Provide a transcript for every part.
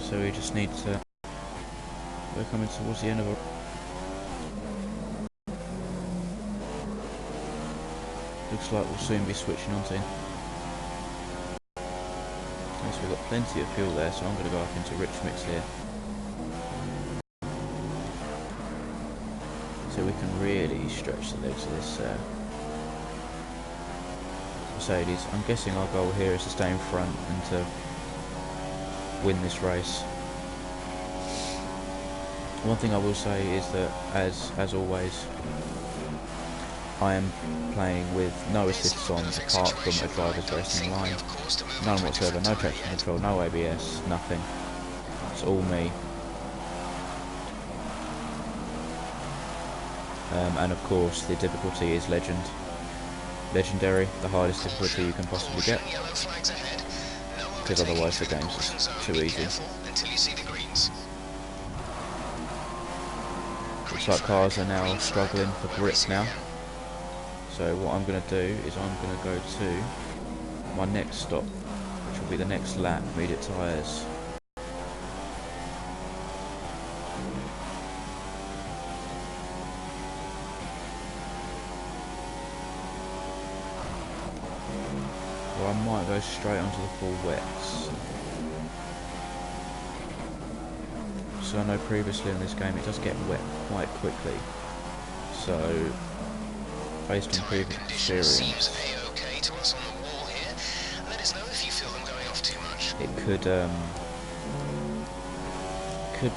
So we just need to... We're coming towards the end of a... Looks like we'll soon be switching on to... Yes, we've got plenty of fuel there, so I'm going to go up into rich mix here. So we can really stretch the legs of this Mercedes. I'm guessing our goal here is to stay in front and to win this race. One thing I will say is that, as always, I am playing with no assists on apart from a driver's racing line. None whatsoever, no traction control, no ABS, nothing. It's all me. And of course the difficulty is legendary, the hardest difficulty you can possibly get, because otherwise the game's just too easy. Looks like cars are now struggling for grip now. So what I'm going to do is I'm going to go to my next stop, which will be the next lap, immediate tyres. Or I might go straight onto the full wets. So I know previously in this game it does get wet quite quickly. So based on previous experience, it could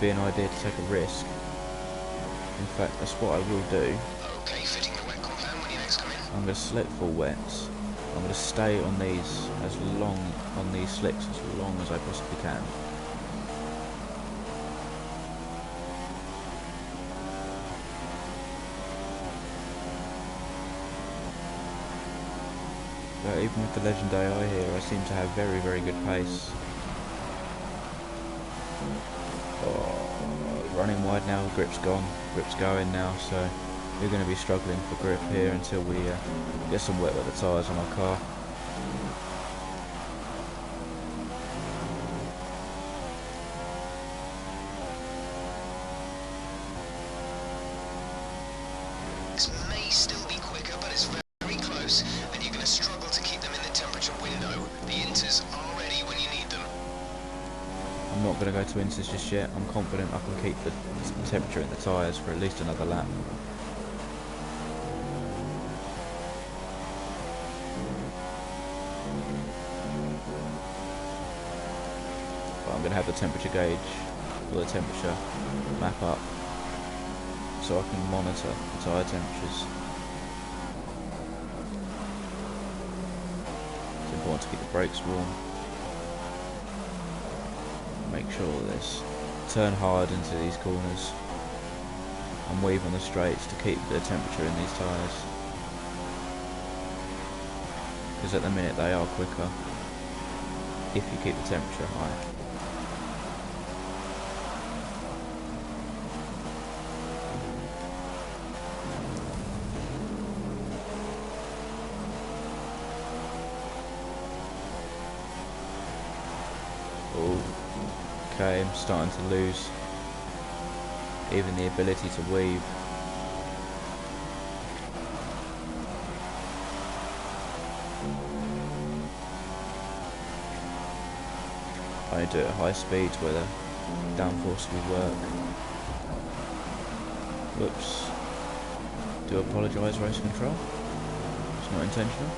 be an idea to take a risk. In fact, that's what I will do. I'm going to select full wets. I'm going to stay on these slicks as long as I possibly can. But even with the Legend AI here, I seem to have very, very good pace. Oh, running wide now, grip's gone, grip's going now, so we're going to be struggling for grip here until we get some wet weather tyres on our car. This may still be quicker, but it's very close, and you're going to struggle to keep them in the temperature window. The inters are ready when you need them. I'm not going to go to inters just yet. I'm confident I can keep the temperature in the tyres for at least another lap. But I'm going to have the temperature gauge or the temperature map up so I can monitor the tyre temperatures. It's important to keep the brakes warm. Make sure that this turn hard into these corners and weave on the straights to keep the temperature in these tyres, because at the minute they are quicker if you keep the temperature high. Okay, I'm starting to lose even the ability to weave. I do it at high speeds where the downforce will work. Whoops. Do apologise, race control. It's not intentional.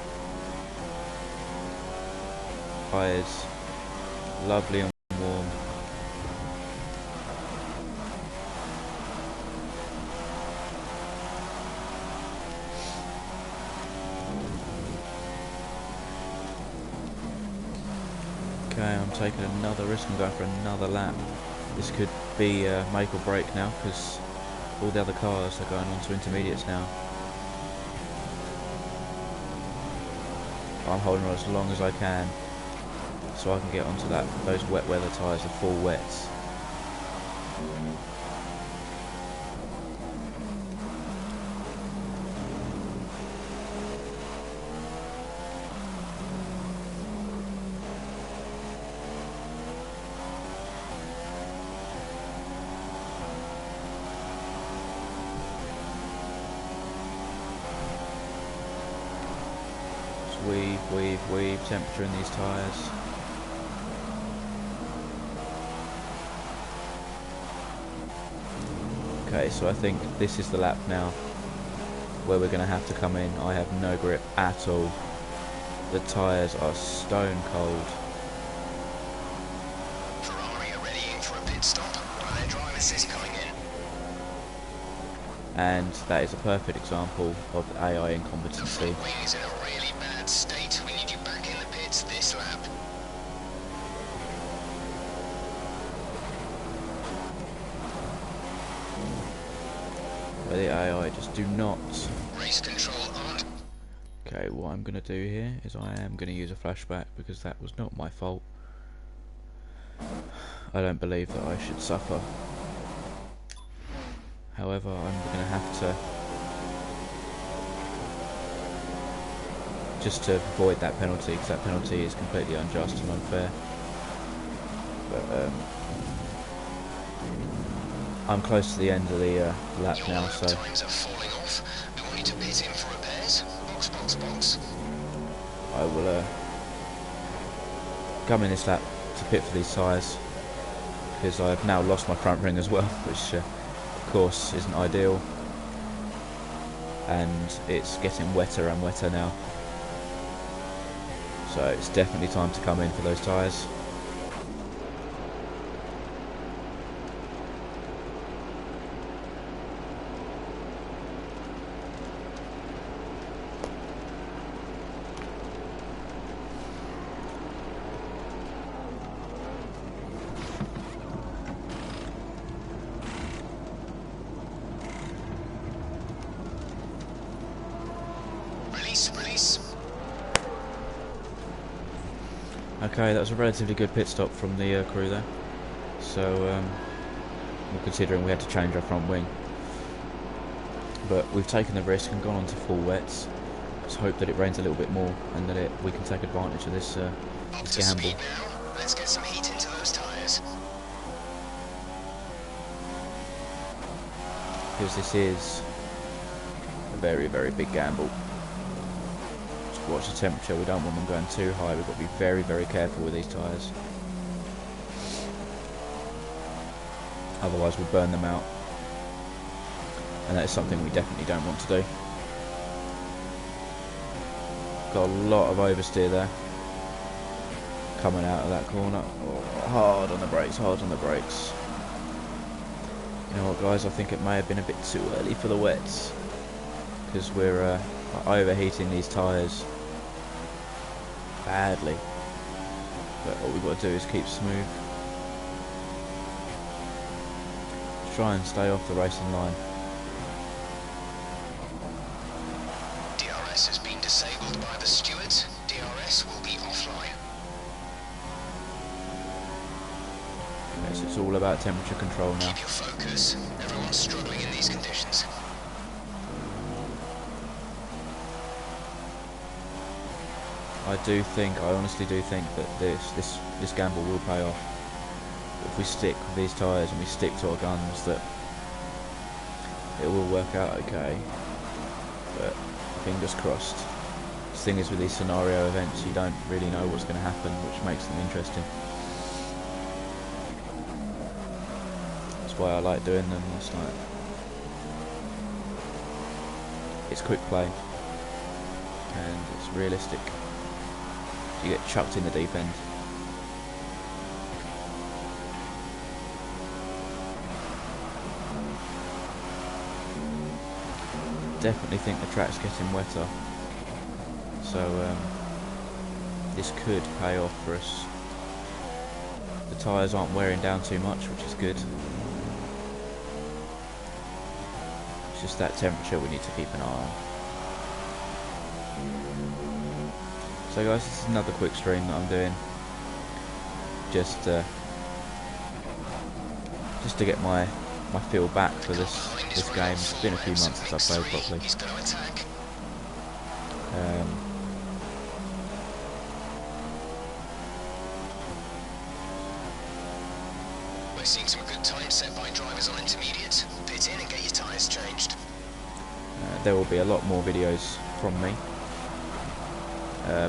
Tyres lovely and warm. Okay, I'm taking another risk and going for another lap. This could be make or break now, because all the other cars are going on to intermediates now. I'm holding on as long as I can so I can get onto those wet weather tyres, the full wets. weave temperature in these tyres. Okay, so I think this is the lap now where we're going to have to come in. I have no grip at all. The tyres are stone cold. Ferrari are readying for a pit stop. One of their drive assist coming in. And that is a perfect example of AI The incompetency. front wing is in a really bad state. We need you back in the pits this lap. But the AI just do not. Race control on. Okay, what I'm going to do here is I am going to use a flashback because that was not my fault. I don't believe that I should suffer. However, I'm going to have to, just to avoid that penalty, because that penalty is completely unjust and unfair. But I'm close to the end of the lap Your now, lap so times are falling off. We want you to pit in for repairs. Box, box, box. I will come in this lap to pit for these tyres, because I've now lost my front ring as well, which of course isn't ideal, and it's getting wetter and wetter now, so it's definitely time to come in for those tyres. Release. Okay, that was a relatively good pit stop from the crew there, so well, considering we had to change our front wing, but we've taken the risk and gone on to full wets. Let's hope that it rains a little bit more and that we can take advantage of this, Up this to gamble. speed now. Let's get some heat into those tyres. Because this is a very, very big gamble. Just watch the temperature, we don't want them going too high, we've got to be very, very careful with these tyres. Otherwise we'll burn them out. And that is something we definitely don't want to do. Got a lot of oversteer there. Coming out of that corner. Oh, hard on the brakes, hard on the brakes. You know what, guys, I think it may have been a bit too early for the wets, because we're overheating these tyres badly, but all we've got to do is keep smooth. Try and stay off the racing line. DRS has been disabled by the stewards. DRS will be offline. Yes, it's all about temperature control now. Keep your focus. Everyone's struggling in these conditions. I honestly do think that this gamble will pay off. If we stick with these tyres and we stick to our guns, that it will work out okay. But fingers crossed. The thing is, with these scenario events, you don't really know what's going to happen, which makes them interesting. That's why I like doing them. It's like, it's quick play and it's realistic. You get chucked in the deep end. Definitely think the track's getting wetter, so this could pay off for us. The tyres aren't wearing down too much, which is good. It's just that temperature we need to keep an eye on. So guys, this is another quick stream that I'm doing, just to get my feel back for this game. It's been a few months since I've played properly. He's going to attack. We're seeing some good time set by drivers on intermediates. Pit in and get your tyres changed. There will be a lot more videos from me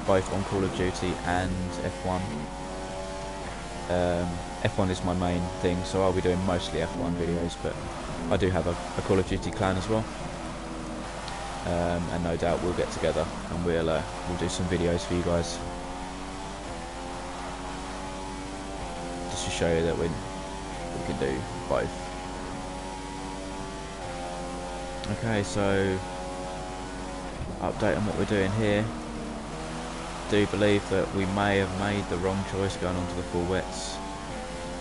both on Call of Duty and F1. F1 is my main thing, so I'll be doing mostly F1 videos, but I do have a Call of Duty clan as well. And no doubt we'll get together and we'll do some videos for you guys, just to show you that we can do both. Okay, so update on what we're doing here. Do believe that we may have made the wrong choice going on to the full wets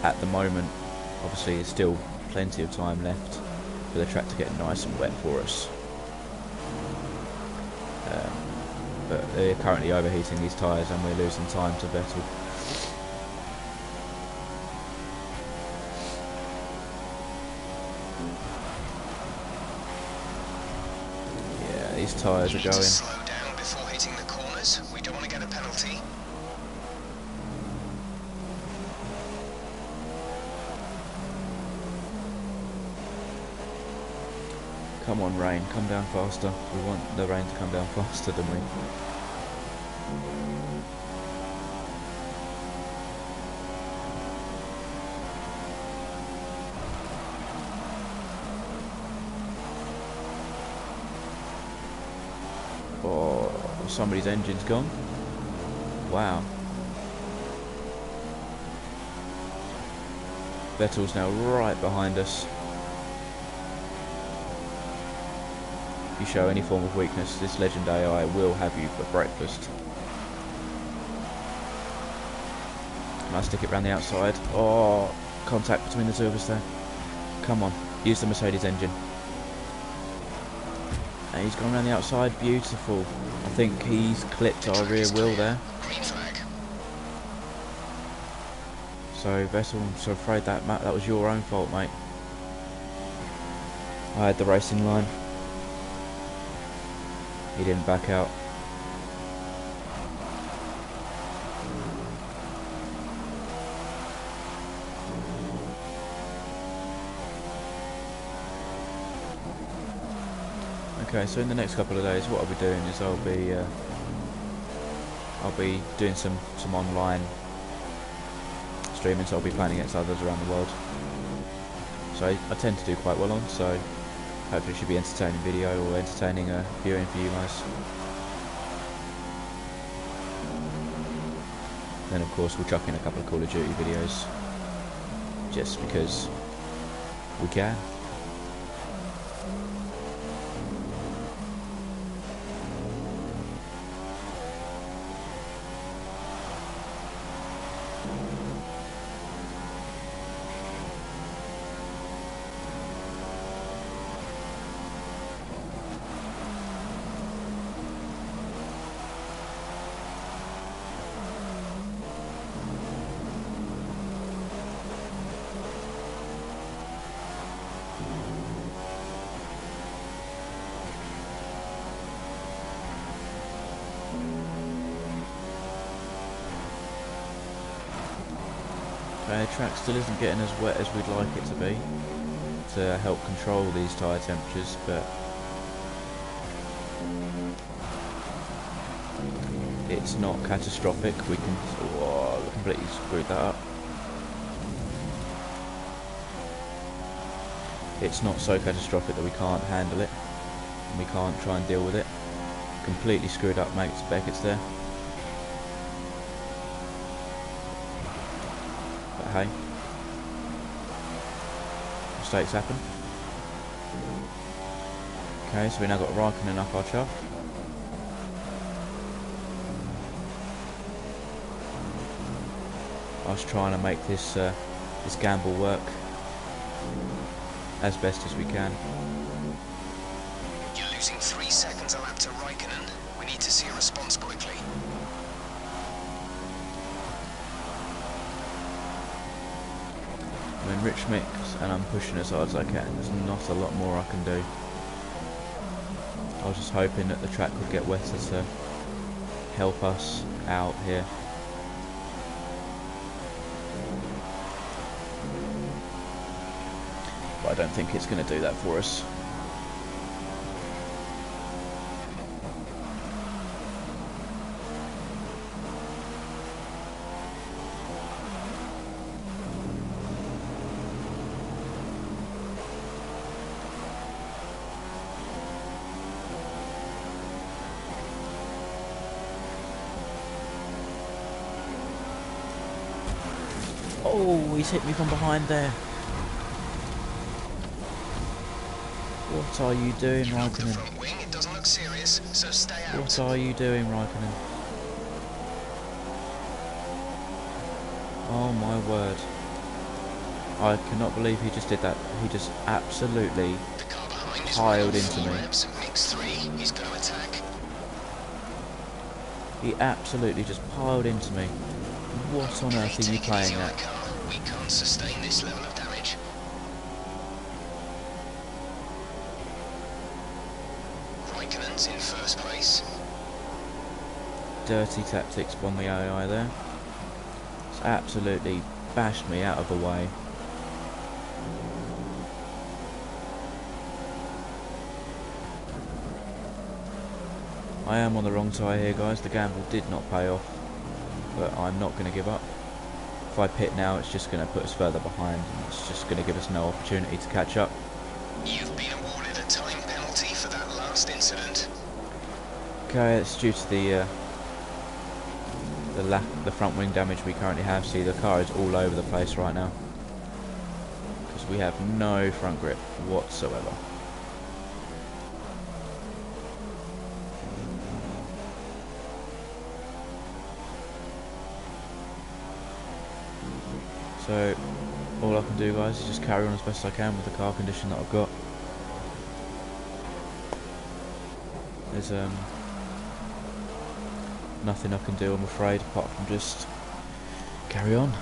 at the moment. Obviously there's still plenty of time left for the track to get nice and wet for us. But they're currently overheating these tyres and we're losing time to Vettel. Yeah, these tyres are going. Slow down before hitting the corners. We don't want to get a penalty. Come on, rain, come down faster. We want the rain to come down faster, don't we? Oh, somebody's engine's gone. Wow. Vettel's now right behind us. If you show any form of weakness, this legend AI will have you for breakfast. Can I stick it around the outside? Oh, contact between the two of us there. Come on, use the Mercedes engine. And he's gone around the outside, beautiful. I think he's clipped our rear wheel there. Green flag. So Vettel, I'm so afraid that was your own fault, mate. I had the racing line. He didn't back out. Okay, so in the next couple of days, what I'll be doing is I'll be doing some online streaming. So I'll be playing against others around the world. So I tend to do quite well on. So hopefully it should be entertaining video or entertaining viewing for you guys. Then of course we'll chuck in a couple of Call of Duty videos, just because we can. The track still isn't getting as wet as we'd like it to be to help control these tyre temperatures, but it's not catastrophic. We can completely screwed that up. It's not so catastrophic that we can't handle it and we can't try and deal with it. Completely screwed up Max Beckett's there. Hey, mistakes happen. Okay, so we now got Raikkonen up our chuff. I was trying to make this this gamble work as best as we can. You're losing 3 seconds a lap to Raikkonen. We need to see a response quickly. I'm in rich mix and I'm pushing as hard as I can. There's not a lot more I can do. I was just hoping that the track would get wetter to help us out here. But I don't think it's going to do that for us. Oh, he's hit me from behind there. What are you doing, You broke the Raikkonen? front wing. It doesn't look serious, so stay out. What are you doing, Raikkonen? Oh my word. I cannot believe he just did that. He just absolutely The car behind is piled running into full me. revs, mix 3. He's going to attack. He absolutely just piled into me. What on earth are you Take it playing easy on at? the car. We can't sustain this level of damage. Raikkonen's in first place. Dirty tactics by the AI there. It's absolutely bashed me out of the way. I am on the wrong tyre here, guys. The gamble did not pay off, but I'm not going to give up. If I pit now, it's just going to put us further behind, and it's just going to give us no opportunity to catch up. You've been awarded a time penalty for that last incident. Okay, it's due to the front wing damage we currently have. See, the car is all over the place right now because we have no front grip whatsoever. So all I can do, guys, is just carry on as best I can with the car condition that I've got. There's nothing I can do, I'm afraid, apart from just carry on.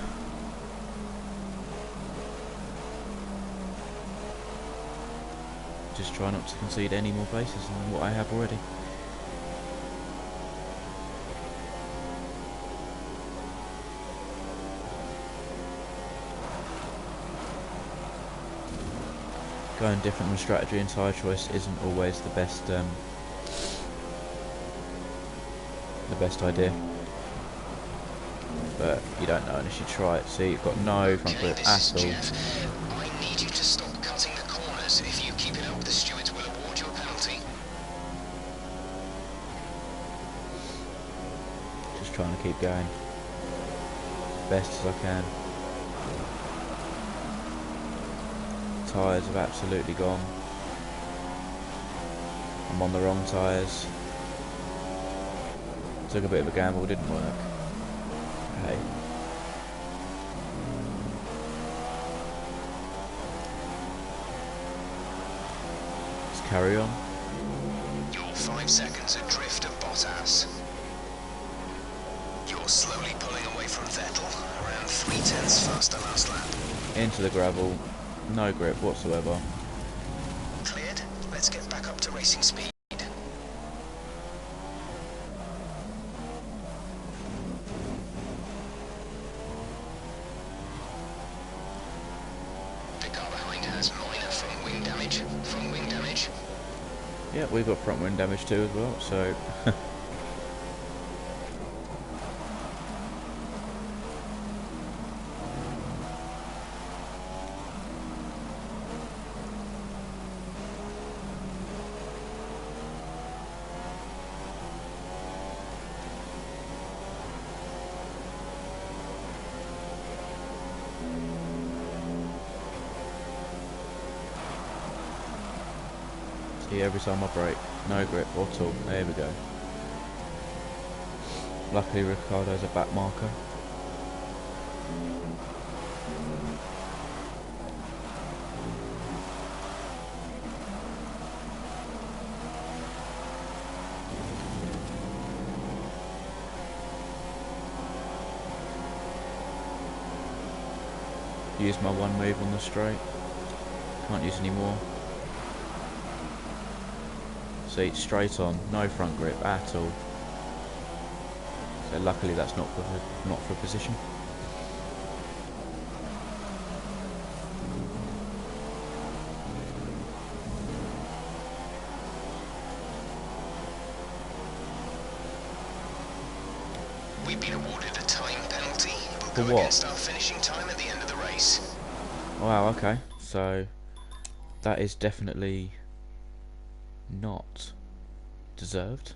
Just try not to concede any more places than what I have already. Going different with strategy and tyre choice isn't always the best idea, but you don't know unless you try it. See, you've got no front grip This at is all. Jeff. I need you to stop cutting the corners. If you keep it up, the stewards will award you a penalty. Just trying to keep going as best as I can. Tyres have absolutely gone. I'm on the wrong tyres. Took a bit of a gamble, didn't work. Hey. Let's carry on. You're 5 seconds adrift of Bottas. You're slowly pulling away from Vettel, around 3/10 faster last lap. Into the gravel. No grip whatsoever. Cleared. Let's get back up to racing speed. The car behind has minor front wing damage. Front wing damage. Yeah, we've got front wing damage too as well, so see, every time I brake, no grip at all. There we go. Luckily Ricardo's a back marker. Use my one move on the straight. Can't use any more. See, straight on, no front grip at all. So luckily that's not for position. We've been awarded a time penalty. We'll For go what? against our finishing time at the end of the race. Wow, okay. So that is definitely not deserved.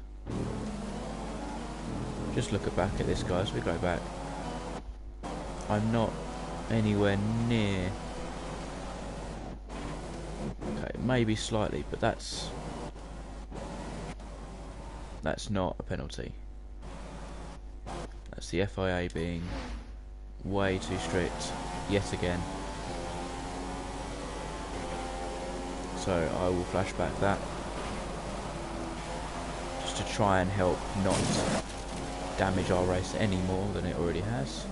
Just look back at this, guys. We go back. I'm not anywhere near. Okay, maybe slightly, but that's not a penalty. That's the FIA being way too strict yet again. So I will flash back that just to try and help not damage our race any more than it already has.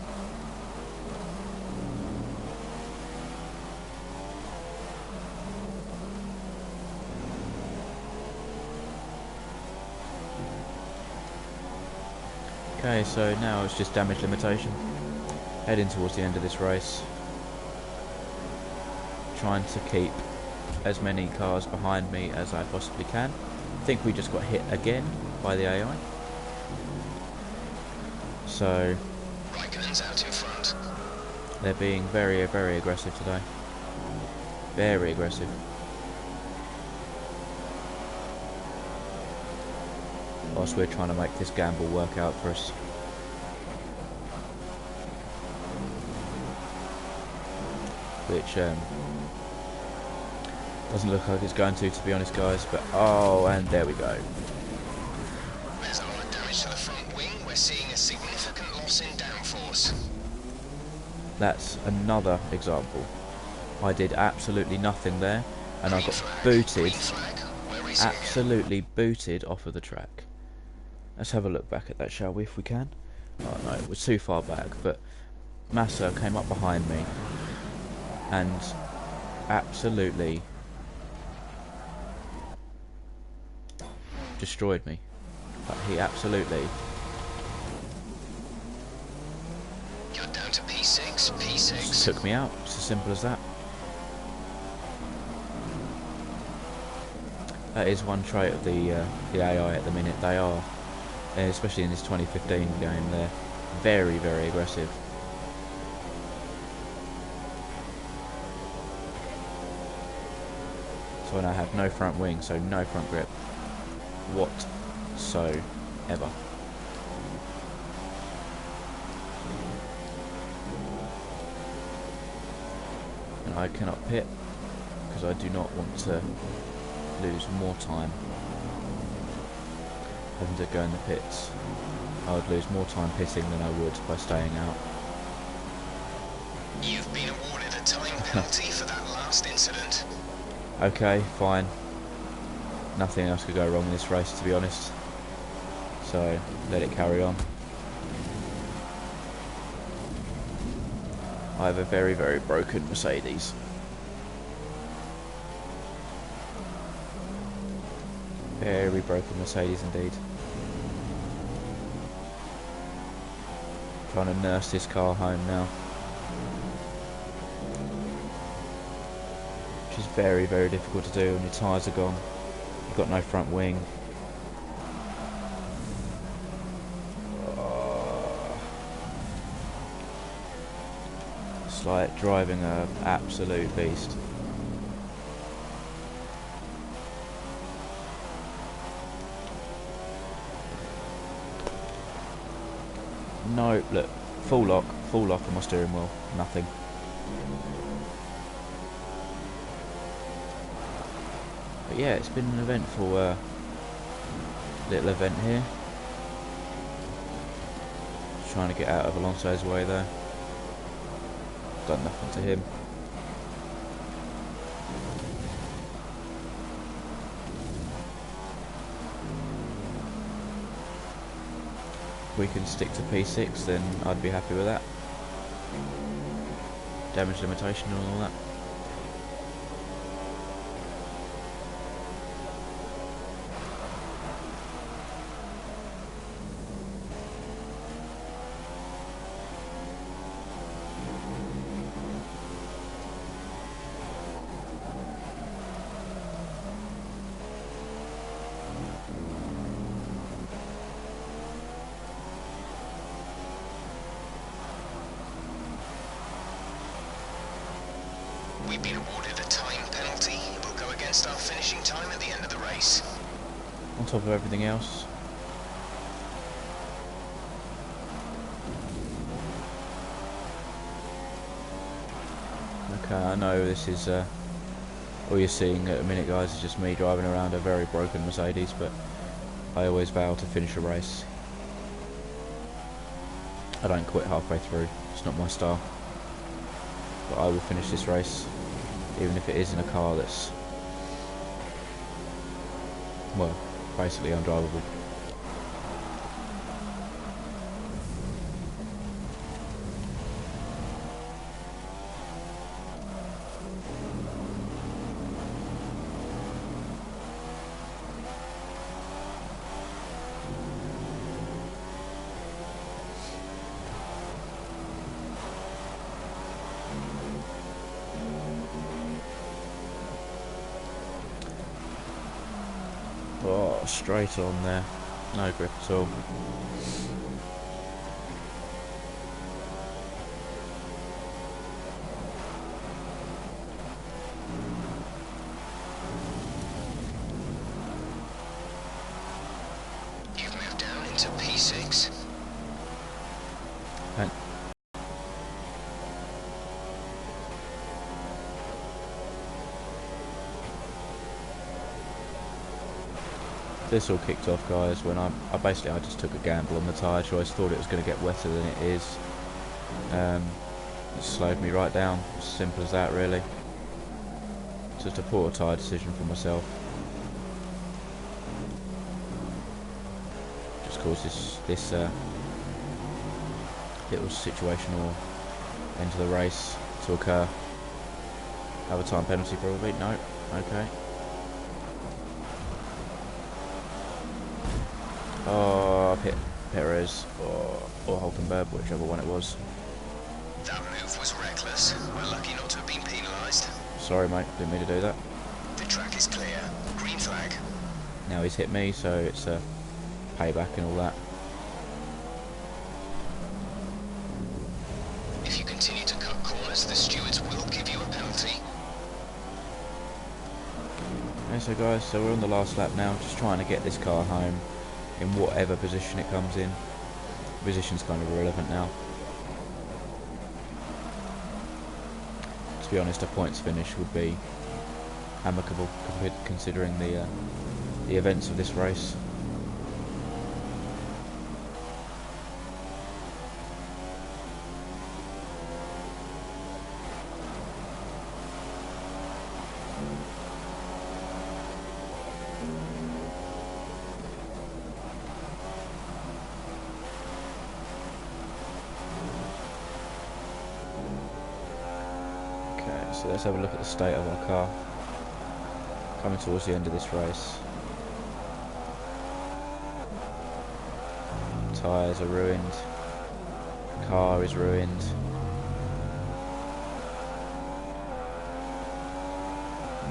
Okay, so now it's just damage limitation. Heading towards the end of this race. Trying to keep as many cars behind me as I possibly can. I think we just got hit again by the AI. So Raikkonen's out in front. they're being very, very aggressive today. Very aggressive. Whilst we're trying to make this gamble work out for us. Which doesn't look like it's going to be honest, guys. But oh, and there we go. There's a lot of damage to the front wing. We're seeing a significant loss in downforce. That's another example. I did absolutely nothing there, and I got booted, absolutely booted off of the track. Let's have a look back at that, shall we, if we can? Oh no, it was too far back, but Massa came up behind me and absolutely destroyed me. Like, he absolutely... You're down to P6, P6. just took me out. It's as simple as that. That is one trait of the AI at the minute. They are, especially in this 2015 game, they're very, very aggressive. So I now have no front wing, so no front grip whatsoever. And I cannot pit because I do not want to lose more time having to go in the pits. I would lose more time pitting than I would by staying out. You've been awarded a time penalty for that last incident. Okay, fine. Nothing else could go wrong in this race, to be honest. So, let it carry on. I have a very, very broken Mercedes. Very broken Mercedes indeed. Trying to nurse this car home now. Which is very, very difficult to do when your tyres are gone. You've got no front wing. It's like driving an absolute beast. No, look, full lock on my steering wheel, nothing. But yeah, it's been an eventful little event here. Just trying to get out of Alonso's way though. Done nothing to him. If we can stick to P6, then I'd be happy with that. Damage limitation and all that. We've been awarded a time penalty. It will go against our finishing time at the end of the race. On top of everything else. Okay, I know this is all you're seeing at the minute, guys, is just me driving around a very broken Mercedes, but I always vow to finish a race. I don't quit halfway through, it's not my style. But I will finish this race, even if it is in a car that's, well, basically undrivable. Oh, straight on there. No grip at all. You've moved down into P6. And this all kicked off, guys, when I just took a gamble on the tyre choice. Thought it was going to get wetter than it is. It slowed me right down. As simple as that, really. Just a poor tyre decision for myself. Just caused this little situational end to the race to occur. Have a time penalty probably? No. Okay. Oh, Perez or Hulkenberg, whichever one it was. That move was reckless. We're lucky not to have been penalised. Sorry, mate, didn't mean to do that. The track is clear. Green flag. Now he's hit me, so it's a payback and all that. If you continue to cut corners, the stewards will give you a penalty. Okay, so guys, so we're on the last lap now, just trying to get this car home in whatever position it comes in. Position's kind of irrelevant now. To be honest, a points finish would be amicable considering the events of this race. So let's have a look at the state of our car coming towards the end of this race. Tyres are ruined, car is ruined.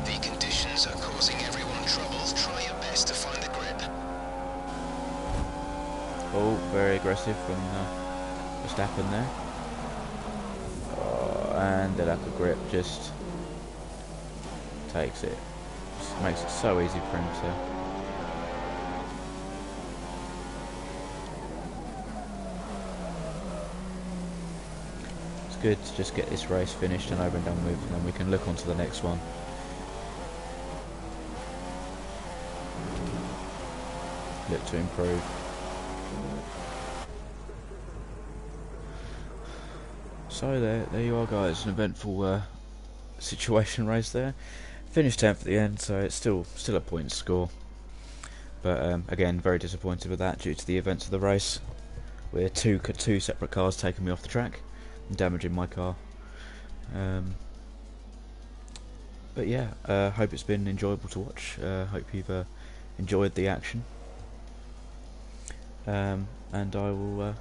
The conditions are causing everyone troubles. Try your best to find the grip. Oh, very aggressive from Verstappen there. And the lack of grip just takes it. Just makes it so easy for him to. It's good to just get this race finished and over and done with, and then we can look on to the next one. Look to improve. So there you are, guys, an eventful situation race there. Finished 10th at the end, so it's still a point score. But again, very disappointed with that due to the events of the race. With two separate cars taking me off the track and damaging my car. But yeah, hope it's been enjoyable to watch. Hope you've enjoyed the action. And I will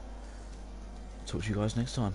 talk to you guys next time.